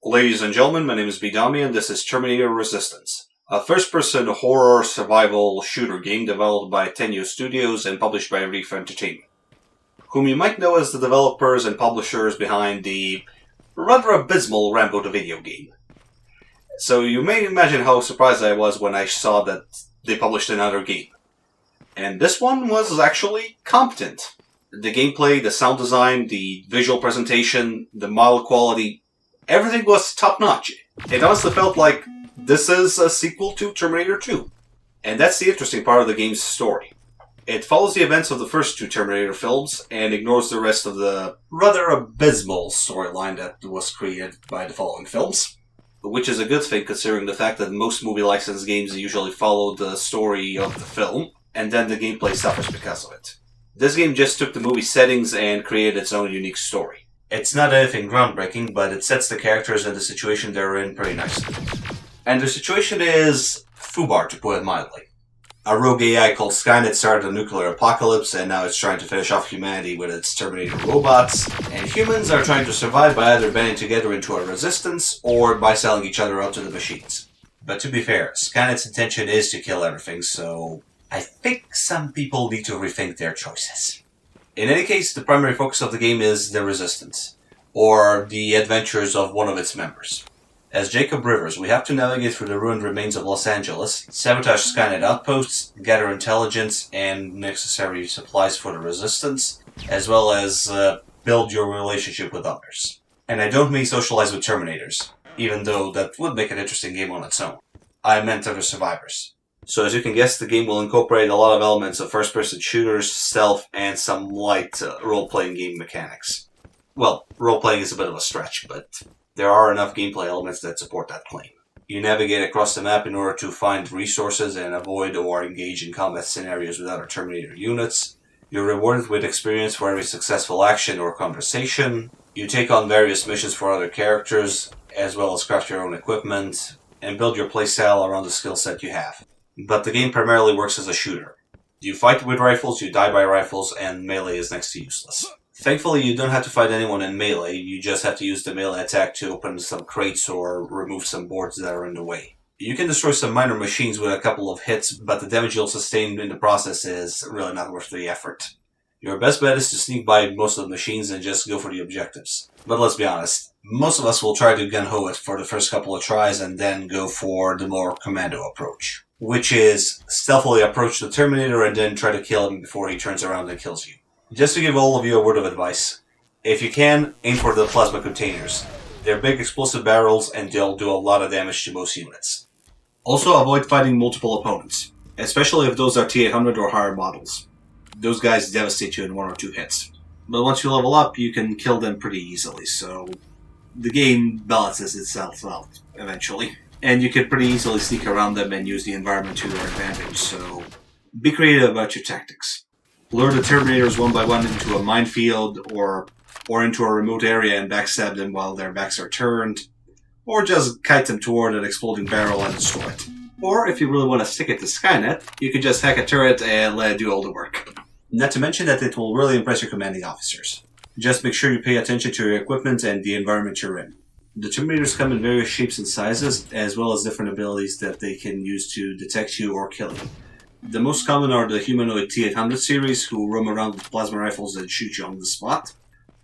Ladies and gentlemen, my name is Bedomy and this is Terminator Resistance, a first-person horror survival shooter game developed by Tenyo Studios and published by Reef Entertainment, whom you might know as the developers and publishers behind the rather abysmal Rambo the video game. So you may imagine how surprised I was when I saw that they published another game. And this one was actually competent. The gameplay, the sound design, the visual presentation, the model quality, everything was top-notch. It honestly felt like this is a sequel to Terminator 2. And that's the interesting part of the game's story. It follows the events of the first two Terminator films and ignores the rest of the rather abysmal storyline that was created by the following films. Which is a good thing considering the fact that most movie licensed games usually follow the story of the film, and then the gameplay suffers because of it. This game just took the movie settings and created its own unique story. It's not anything groundbreaking, but it sets the characters and the situation they're in pretty nicely. And the situation is foobar, to put it mildly. A rogue AI called Skynet started a nuclear apocalypse, and now it's trying to finish off humanity with its Terminator robots, and humans are trying to survive by either banding together into a resistance, or by selling each other out to the machines. But to be fair, Skynet's intention is to kill everything, so I think some people need to rethink their choices. In any case, the primary focus of the game is the Resistance, or the adventures of one of its members. As Jacob Rivers, we have to navigate through the ruined remains of Los Angeles, sabotage Skynet outposts, gather intelligence and necessary supplies for the Resistance, as well as build your relationship with others. And I don't mean socialize with Terminators, even though that would make an interesting game on its own. I meant other survivors. So as you can guess, the game will incorporate a lot of elements of first-person shooters, stealth, and some light role-playing game mechanics. Well, role-playing is a bit of a stretch, but there are enough gameplay elements that support that claim. You navigate across the map in order to find resources and avoid or engage in combat scenarios with other Terminator units. You're rewarded with experience for every successful action or conversation. You take on various missions for other characters, as well as craft your own equipment, and build your playstyle around the skill set you have. But the game primarily works as a shooter. You fight with rifles, you die by rifles, and melee is next to useless. Thankfully, you don't have to fight anyone in melee, you just have to use the melee attack to open some crates or remove some boards that are in the way. You can destroy some minor machines with a couple of hits, but the damage you'll sustain in the process is really not worth the effort. Your best bet is to sneak by most of the machines and just go for the objectives. But let's be honest, most of us will try to gun-ho it for the first couple of tries and then go for the more commando approach, which is stealthily approach the Terminator and then try to kill him before he turns around and kills you. Just to give all of you a word of advice, if you can, aim for the plasma containers. They're big explosive barrels and they'll do a lot of damage to most units. Also avoid fighting multiple opponents, especially if those are T-800 or higher models. Those guys devastate you in one or two hits. But once you level up, you can kill them pretty easily, so the game balances itself out eventually. And you can pretty easily sneak around them and use the environment to your advantage, so be creative about your tactics. Lure the Terminators one by one into a minefield or into a remote area and backstab them while their backs are turned, or just kite them toward an exploding barrel and destroy it. Or if you really want to stick it to Skynet, you can just hack a turret and let it do all the work. Not to mention that it will really impress your commanding officers. Just make sure you pay attention to your equipment and the environment you're in. The Terminators come in various shapes and sizes, as well as different abilities that they can use to detect you or kill you. The most common are the humanoid T-800 series, who roam around with plasma rifles and shoot you on the spot,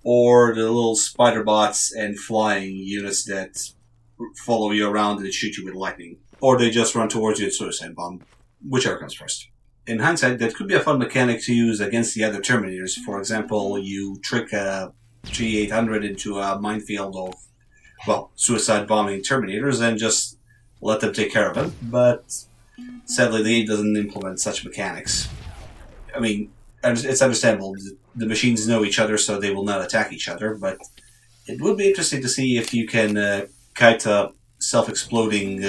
or the little spider bots and flying units that follow you around and shoot you with lightning, or they just run towards you with suicide bomb, whichever comes first. In hindsight, that could be a fun mechanic to use against the other Terminators. For example, you trick a T-800 into a minefield of, suicide bombing Terminators and just let them take care of it, but sadly, the game doesn't implement such mechanics. I mean, it's understandable. The machines know each other, so they will not attack each other, but it would be interesting to see if you can kite a self-exploding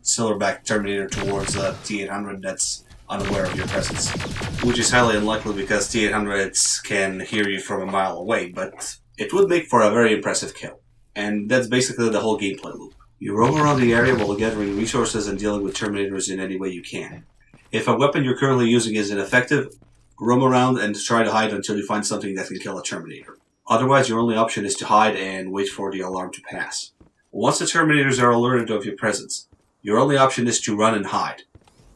silverback Terminator towards a T-800 that's unaware of your presence. Which is highly unlikely because T-800s can hear you from a mile away, but it would make for a very impressive kill. And that's basically the whole gameplay loop. You roam around the area while gathering resources and dealing with Terminators in any way you can. If a weapon you're currently using is ineffective, roam around and try to hide until you find something that can kill a Terminator. Otherwise, your only option is to hide and wait for the alarm to pass. Once the Terminators are alerted of your presence, your only option is to run and hide.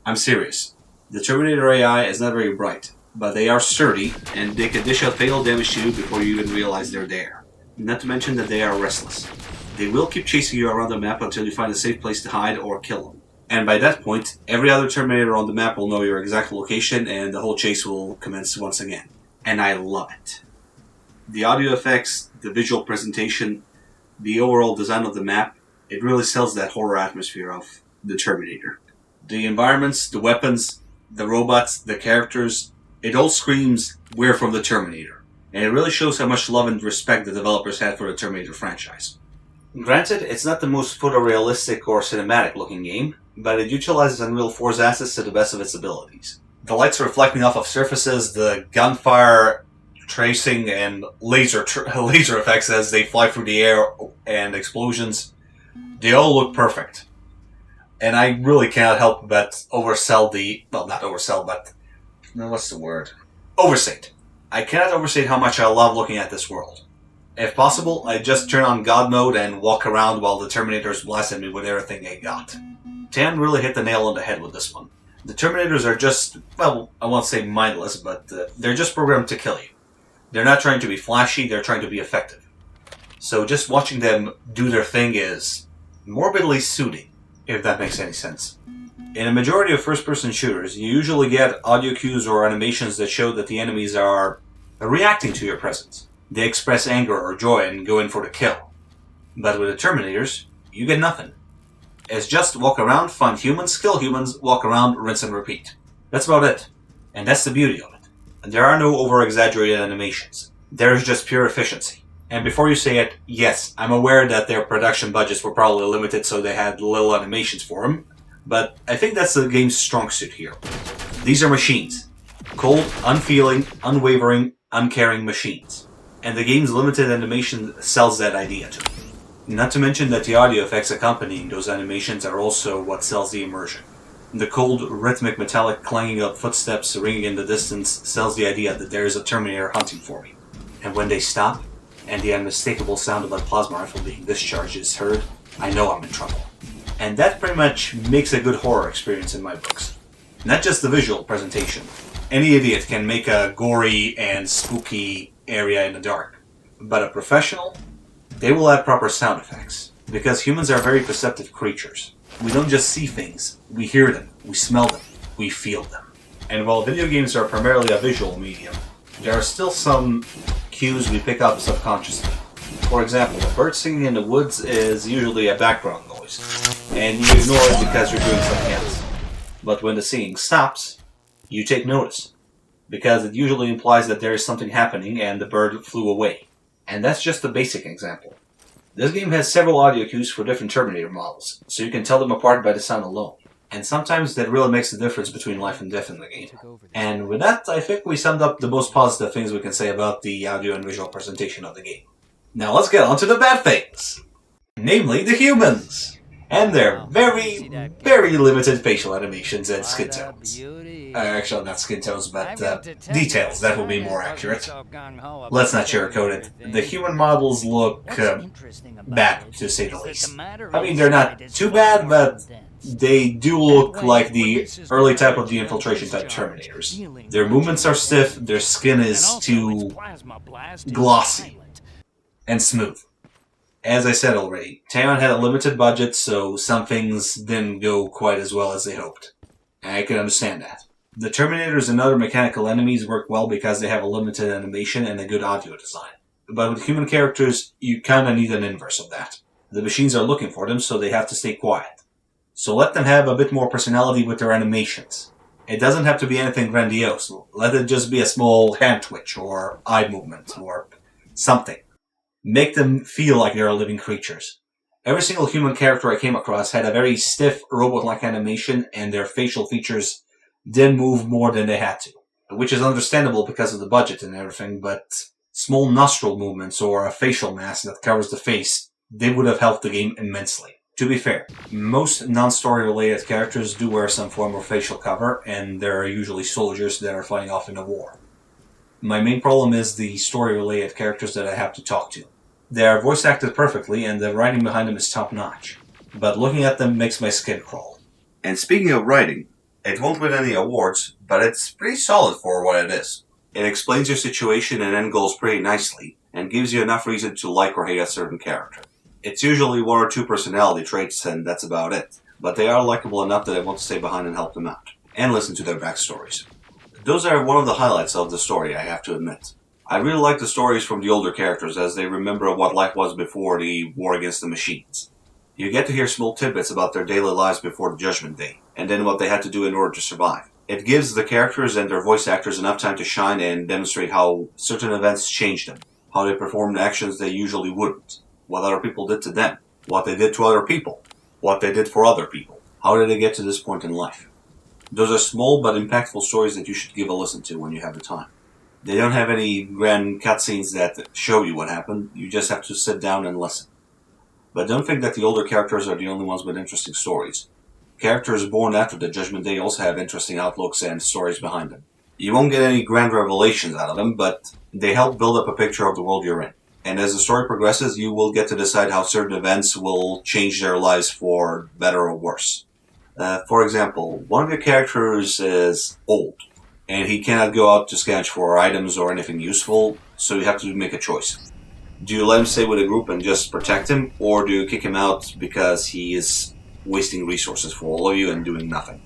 I'm serious. The Terminator AI is not very bright, but they are sturdy, and they can dish out fatal damage to you before you even realize they're there. Not to mention that they are restless. They will keep chasing you around the map until you find a safe place to hide or kill them. And by that point, every other Terminator on the map will know your exact location, and the whole chase will commence once again. And I love it. The audio effects, the visual presentation, the overall design of the map, it really sells that horror atmosphere of the Terminator. The environments, the weapons, the robots, the characters, it all screams, we're from the Terminator. And it really shows how much love and respect the developers had for the Terminator franchise. Granted, it's not the most photorealistic or cinematic looking game, but it utilizes Unreal 4's assets to the best of its abilities. The lights reflecting off of surfaces, the gunfire tracing, and laser effects as they fly through the air, and explosions, they all look perfect. And I really cannot help but overstate. I cannot overstate how much I love looking at this world. If possible, I just turn on God mode and walk around while the Terminators blast at me with everything they got. Tan really hit the nail on the head with this one. The Terminators are just, well, I won't say mindless, but they're just programmed to kill you. They're not trying to be flashy, they're trying to be effective. So just watching them do their thing is morbidly soothing, if that makes any sense. In a majority of first-person shooters, you usually get audio cues or animations that show that the enemies are reacting to your presence. They express anger or joy and go in for the kill. But with the Terminators, you get nothing. It's just walk around, find humans, kill humans, walk around, rinse and repeat. That's about it. And that's the beauty of it. There are no over-exaggerated animations. There is just pure efficiency. And before you say it, yes, I'm aware that their production budgets were probably limited, so they had little animations for them. But I think that's the game's strong suit here. These are machines. Cold, unfeeling, unwavering, uncaring machines. And the game's limited animation sells that idea to me. Not to mention that the audio effects accompanying those animations are also what sells the immersion. The cold, rhythmic, metallic clanging of footsteps ringing in the distance sells the idea that there is a Terminator hunting for me. And when they stop, and the unmistakable sound of a plasma rifle being discharged is heard, I know I'm in trouble. And that pretty much makes a good horror experience in my books. Not just the visual presentation. Any idiot can make a gory and spooky area in the dark. But a professional, they will add proper sound effects. Because humans are very perceptive creatures. We don't just see things, we hear them, we smell them, we feel them. And while video games are primarily a visual medium, there are still some cues we pick up subconsciously. For example, a bird singing in the woods is usually a background noise, and you ignore it because you're doing something else. But when the singing stops, you take notice, because it usually implies that there is something happening and the bird flew away. And that's just a basic example. This game has several audio cues for different Terminator models, so you can tell them apart by the sound alone. And sometimes that really makes the difference between life and death in the game. And with that, I think we summed up the most positive things we can say about the audio and visual presentation of the game. Now let's get on to the bad things! Namely, the humans! And their very, very limited facial animations and skin tones. Actually, not skin tones, but details, that would be more accurate. Let's not sugarcoat it. The human models look bad, to say the least. I mean, they're not too bad, but they do look like the early type of the infiltration type Terminators. Their movements are stiff, their skin is too glossy and smooth. As I said already, Taeyon had a limited budget, so some things didn't go quite as well as they hoped. I can understand that. The Terminators and other mechanical enemies work well because they have a limited animation and a good audio design. But with human characters, you kinda need an inverse of that. The machines are looking for them, so they have to stay quiet. So let them have a bit more personality with their animations. It doesn't have to be anything grandiose. Let it just be a small hand twitch, or eye movement, or something. Make them feel like they're living creatures. Every single human character I came across had a very stiff, robot-like animation, and their facial features didn't move more than they had to. Which is understandable because of the budget and everything, but small nostril movements or a facial mask that covers the face, they would have helped the game immensely. To be fair, most non-story related characters do wear some form of facial cover, and there are usually soldiers that are fighting off in a war. My main problem is the story related characters that I have to talk to. They are voice acted perfectly and the writing behind them is top notch. But looking at them makes my skin crawl. And speaking of writing, it won't win any awards, but it's pretty solid for what it is. It explains your situation and end goals pretty nicely, and gives you enough reason to like or hate a certain character. It's usually one or two personality traits, and that's about it. But they are likable enough that I want to stay behind and help them out, and listen to their backstories. Those are one of the highlights of the story, I have to admit. I really like the stories from the older characters, as they remember what life was before the war against the machines. You get to hear small tidbits about their daily lives before the Judgment Day, and then what they had to do in order to survive. It gives the characters and their voice actors enough time to shine and demonstrate how certain events changed them, how they performed actions they usually wouldn't, what other people did to them, what they did to other people, what they did for other people, how did they get to this point in life. Those are small but impactful stories that you should give a listen to when you have the time. They don't have any grand cutscenes that show you what happened, you just have to sit down and listen. But don't think that the older characters are the only ones with interesting stories. Characters born after the Judgment Day also have interesting outlooks and stories behind them. You won't get any grand revelations out of them, but they help build up a picture of the world you're in. And as the story progresses, you will get to decide how certain events will change their lives for better or worse. For example, one of your characters is old, and he cannot go out to scavenge for items or anything useful, so you have to make a choice. Do you let him stay with a group and just protect him, or do you kick him out because he is wasting resources for all of you and doing nothing?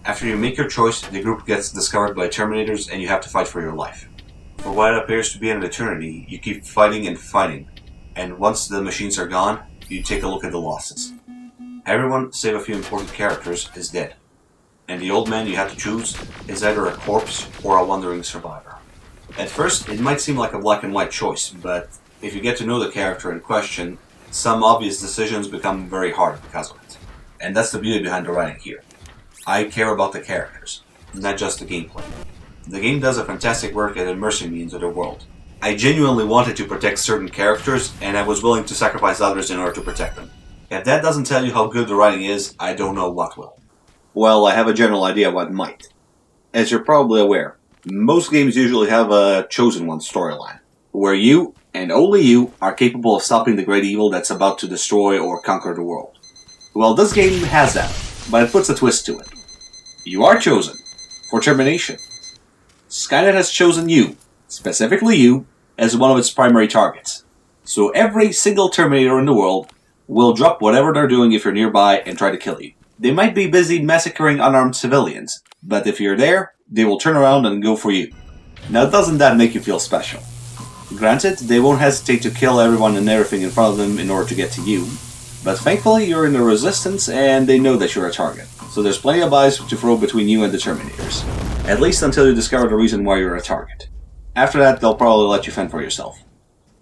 After you make your choice, the group gets discovered by Terminators and you have to fight for your life. For what appears to be an eternity, you keep fighting and fighting, and once the machines are gone, you take a look at the losses. Everyone, save a few important characters, is dead, and the old man you have to choose is either a corpse or a wandering survivor. At first, it might seem like a black and white choice, but if you get to know the character in question, some obvious decisions become very hard because of it. And that's the beauty behind the writing here. I care about the characters, not just the gameplay. The game does a fantastic work at immersing me into the world. I genuinely wanted to protect certain characters, and I was willing to sacrifice others in order to protect them. If that doesn't tell you how good the writing is, I don't know what will. Well, I have a general idea what might. As you're probably aware, most games usually have a chosen one storyline, where you, and only you, are capable of stopping the great evil that's about to destroy or conquer the world. Well, this game has that, but it puts a twist to it. You are chosen for termination. Skynet has chosen you, specifically you, as one of its primary targets. So every single Terminator in the world will drop whatever they're doing if you're nearby and try to kill you. They might be busy massacring unarmed civilians, but if you're there, they will turn around and go for you. Now, doesn't that make you feel special? Granted, they won't hesitate to kill everyone and everything in front of them in order to get to you, but thankfully you're in the Resistance and they know that you're a target, so there's plenty of eyes to throw between you and the Terminators. At least until you discover the reason why you're a target. After that, they'll probably let you fend for yourself.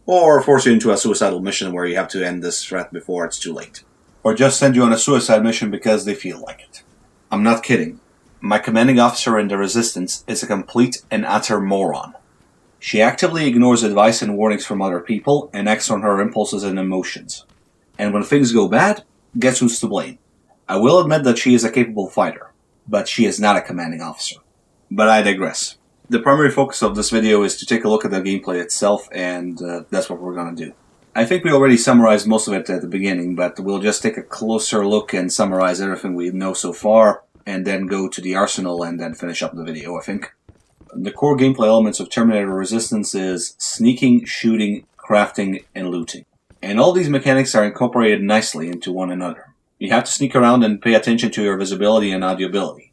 Or force you into a suicidal mission where you have to end this threat before it's too late. Or just send you on a suicide mission because they feel like it. I'm not kidding. My commanding officer in the Resistance is a complete and utter moron. She actively ignores advice and warnings from other people and acts on her impulses and emotions. And when things go bad, guess who's to blame? I will admit that she is a capable fighter, but she is not a commanding officer. But I digress. The primary focus of this video is to take a look at the gameplay itself, and that's what we're going to do. I think we already summarized most of it at the beginning, but we'll just take a closer look and summarize everything we know so far, and then go to the arsenal and then finish up the video, I think. The core gameplay elements of Terminator Resistance is sneaking, shooting, crafting, and looting. And all these mechanics are incorporated nicely into one another. You have to sneak around and pay attention to your visibility and audibility.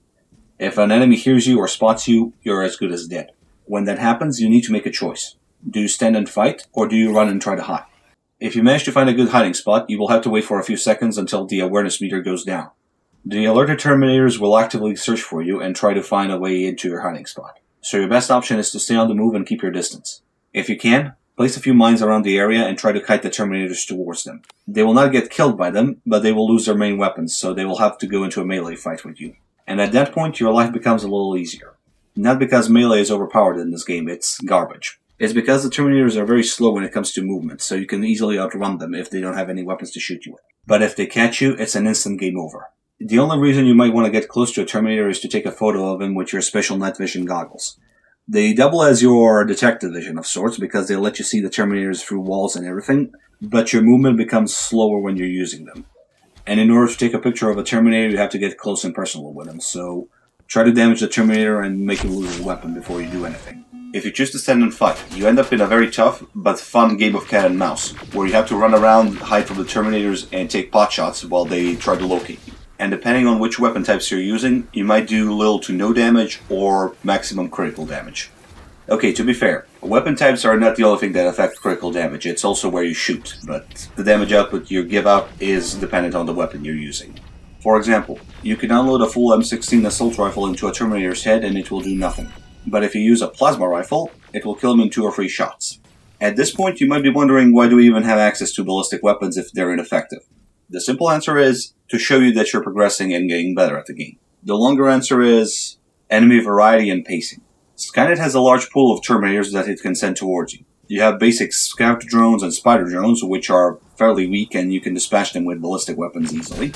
If an enemy hears you or spots you, you're as good as dead. When that happens, you need to make a choice. Do you stand and fight, or do you run and try to hide? If you manage to find a good hiding spot, you will have to wait for a few seconds until the awareness meter goes down. The alerted Terminators will actively search for you and try to find a way into your hiding spot. So your best option is to stay on the move and keep your distance. If you can, place a few mines around the area and try to kite the Terminators towards them. They will not get killed by them, but they will lose their main weapons, so they will have to go into a melee fight with you. And at that point, your life becomes a little easier. Not because melee is overpowered in this game, it's garbage. It's because the Terminators are very slow when it comes to movement, so you can easily outrun them if they don't have any weapons to shoot you with. But if they catch you, it's an instant game over. The only reason you might want to get close to a Terminator is to take a photo of him with your special night vision goggles. They double as your detective vision of sorts because they let you see the Terminators through walls and everything, but your movement becomes slower when you're using them. And in order to take a picture of a Terminator, you have to get close and personal with him, so try to damage the Terminator and make him lose his weapon before you do anything. If you choose to stand and fight, you end up in a very tough but fun game of cat and mouse, where you have to run around, hide from the Terminators, and take pot shots while they try to locate you. And depending on which weapon types you're using, you might do little to no damage or maximum critical damage. Okay, to be fair, weapon types are not the only thing that affect critical damage, it's also where you shoot, but the damage output you give out is dependent on the weapon you're using. For example, you can unload a full M16 assault rifle into a Terminator's head and it will do nothing. But if you use a plasma rifle, it will kill him in 2 or 3 shots. At this point, you might be wondering why do we even have access to ballistic weapons if they're ineffective? The simple answer is to show you that you're progressing and getting better at the game. The longer answer is enemy variety and pacing. Skynet has a large pool of Terminators that it can send towards you. You have basic scout drones and spider drones, which are fairly weak and you can dispatch them with ballistic weapons easily.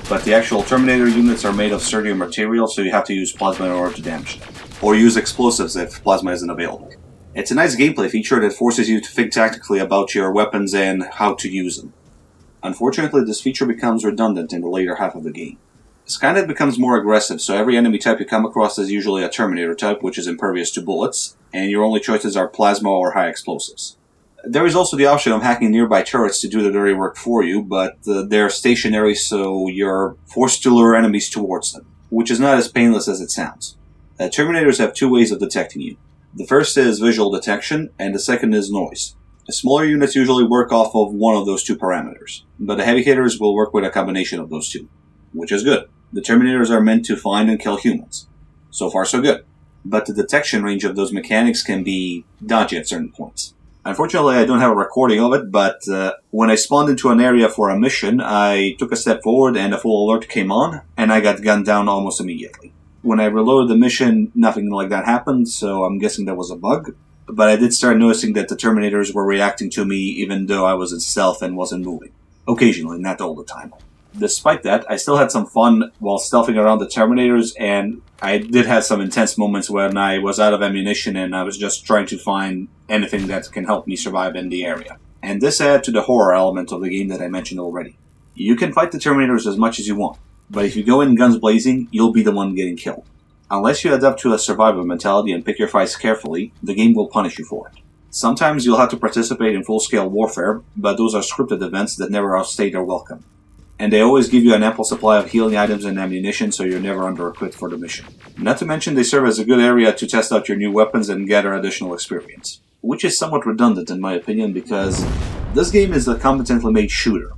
But the actual Terminator units are made of sturdier material, so you have to use plasma in order to damage them. Or use explosives if plasma isn't available. It's a nice gameplay feature that forces you to think tactically about your weapons and how to use them. Unfortunately, this feature becomes redundant in the later half of the game. Skynet becomes more aggressive, so every enemy type you come across is usually a Terminator type, which is impervious to bullets, and your only choices are plasma or high explosives. There is also the option of hacking nearby turrets to do the dirty work for you, but they're stationary, so you're forced to lure enemies towards them, which is not as painless as it sounds. Terminators have 2 ways of detecting you. The first is visual detection, and the second is noise. The smaller units usually work off of one of those 2 parameters, but the heavy hitters will work with a combination of those 2, which is good. The Terminators are meant to find and kill humans. So far, so good. But the detection range of those mechanics can be dodgy at certain points. Unfortunately, I don't have a recording of it, but when I spawned into an area for a mission, I took a step forward and a full alert came on, and I got gunned down almost immediately. When I reloaded the mission, nothing like that happened, so I'm guessing that was a bug. But I did start noticing that the Terminators were reacting to me even though I was in stealth and wasn't moving. Occasionally, not all the time. Despite that, I still had some fun while stealthing around the Terminators, and I did have some intense moments when I was out of ammunition and I was just trying to find anything that can help me survive in the area. And this added to the horror element of the game that I mentioned already. You can fight the Terminators as much as you want, but if you go in guns blazing, you'll be the one getting killed. Unless you adapt to a survivor mentality and pick your fights carefully, the game will punish you for it. Sometimes you'll have to participate in full-scale warfare, but those are scripted events that never outstay their welcome. And they always give you an ample supply of healing items and ammunition, so you're never under-equipped for the mission. Not to mention they serve as a good area to test out your new weapons and gather additional experience. Which is somewhat redundant in my opinion, because this game is a competently made shooter.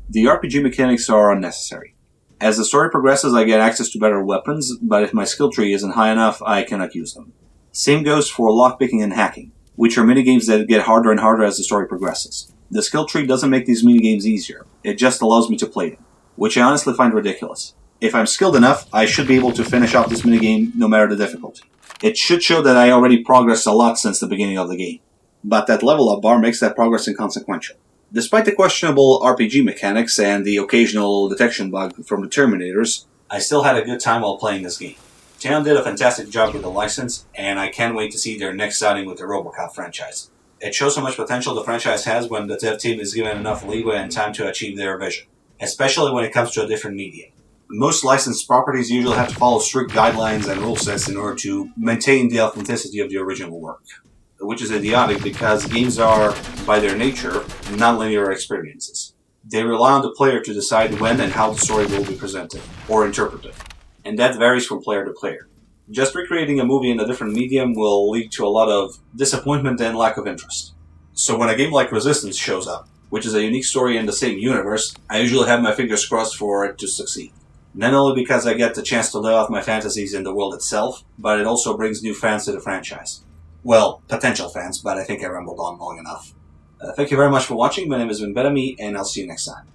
The RPG mechanics are unnecessary. As the story progresses, I get access to better weapons, but if my skill tree isn't high enough, I cannot use them. Same goes for lockpicking and hacking, which are minigames that get harder and harder as the story progresses. The skill tree doesn't make these minigames easier, it just allows me to play them, which I honestly find ridiculous. If I'm skilled enough, I should be able to finish off this minigame no matter the difficulty. It should show that I already progressed a lot since the beginning of the game, but that level up bar makes that progress inconsequential. Despite the questionable RPG mechanics and the occasional detection bug from the Terminators, I still had a good time while playing this game. Town did a fantastic job with the license, and I can't wait to see their next outing with the RoboCop franchise. It shows how much potential the franchise has when the dev team is given enough leeway and time to achieve their vision, especially when it comes to a different medium. Most licensed properties usually have to follow strict guidelines and rule sets in order to maintain the authenticity of the original work, which is idiotic because games are, by their nature, non-linear experiences. They rely on the player to decide when and how the story will be presented, or interpreted, and that varies from player to player. Just recreating a movie in a different medium will lead to a lot of disappointment and lack of interest. So when a game like Resistance shows up, which is a unique story in the same universe, I usually have my fingers crossed for it to succeed. Not only because I get the chance to live out my fantasies in the world itself, but it also brings new fans to the franchise. Well, potential fans, but I think I rambled on long enough. Thank you very much for watching. My name has been Bedomy, and I'll see you next time.